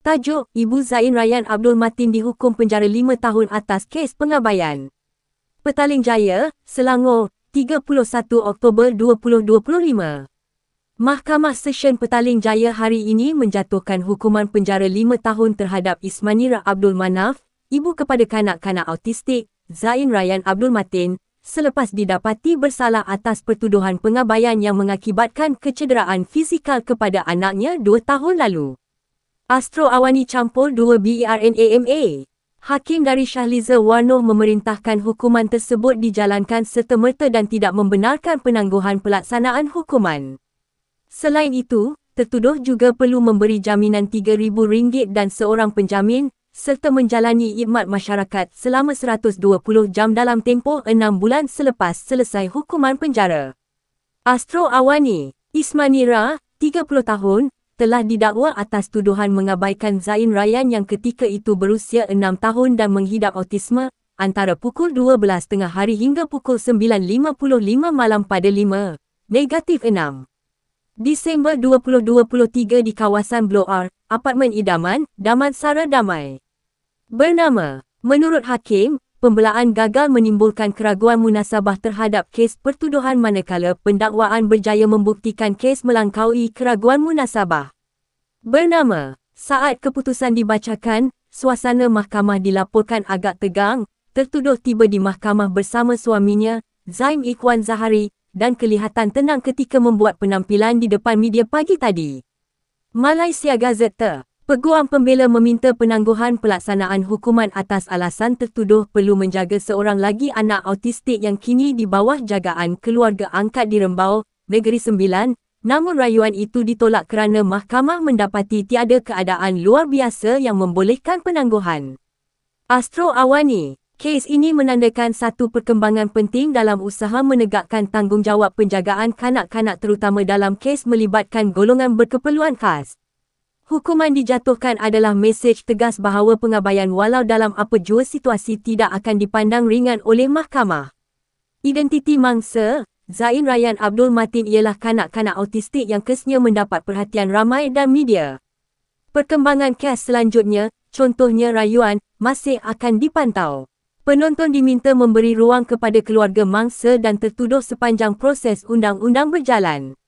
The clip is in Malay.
Tajuk, Ibu Zain Rayyan Abdul Matin dihukum penjara 5 tahun atas kes pengabaian. Petaling Jaya, Selangor, 31 Oktober 2025. Mahkamah Session Petaling Jaya hari ini menjatuhkan hukuman penjara 5 tahun terhadap Ismanira Abdul Manaf, ibu kepada kanak-kanak autistik, Zain Rayyan Abdul Matin, selepas didapati bersalah atas pertuduhan pengabaian yang mengakibatkan kecederaan fizikal kepada anaknya 2 tahun lalu. Astro Awani campur 2 BERNAMA. Hakim dari Shahliza Warnoh memerintahkan hukuman tersebut dijalankan serta-merta dan tidak membenarkan penangguhan pelaksanaan hukuman. Selain itu, tertuduh juga perlu memberi jaminan RM3,000 dan seorang penjamin, serta menjalani khidmat masyarakat selama 120 jam dalam tempoh 6 bulan selepas selesai hukuman penjara. Astro Awani, Ismanira, 30 tahun, telah didakwa atas tuduhan mengabaikan Zain Rayyan yang ketika itu berusia 6 tahun dan menghidap autisme, antara pukul 12.30 hari hingga pukul 9.55 malam pada 5/6 Disember 2023 di kawasan Blok R, Apartmen Idaman, Damansara Damai. Bernama, menurut Hakim, pembelaan gagal menimbulkan keraguan munasabah terhadap kes pertuduhan manakala pendakwaan berjaya membuktikan kes melangkaui keraguan munasabah. Bernama, saat keputusan dibacakan, suasana mahkamah dilaporkan agak tegang, tertuduh tiba di mahkamah bersama suaminya, Zaim Ikhwan Zahari, dan kelihatan tenang ketika membuat penampilan di depan media pagi tadi. Malaysia Gazette. Peguam pembela meminta penangguhan pelaksanaan hukuman atas alasan tertuduh perlu menjaga seorang lagi anak autistik yang kini di bawah jagaan keluarga angkat di Rembau, Negeri Sembilan, namun rayuan itu ditolak kerana mahkamah mendapati tiada keadaan luar biasa yang membolehkan penangguhan. Astro Awani, kes ini menandakan satu perkembangan penting dalam usaha menegakkan tanggungjawab penjagaan kanak-kanak terutama dalam kes melibatkan golongan berkeperluan khas. Hukuman dijatuhkan adalah mesej tegas bahawa pengabaian walau dalam apa jua situasi tidak akan dipandang ringan oleh mahkamah. Identiti mangsa, Zain Rayyan Abdul Matin ialah kanak-kanak autistik yang kesnya mendapat perhatian ramai dan media. Perkembangan kes selanjutnya, contohnya rayuan, masih akan dipantau. Penonton diminta memberi ruang kepada keluarga mangsa dan tertuduh sepanjang proses undang-undang berjalan.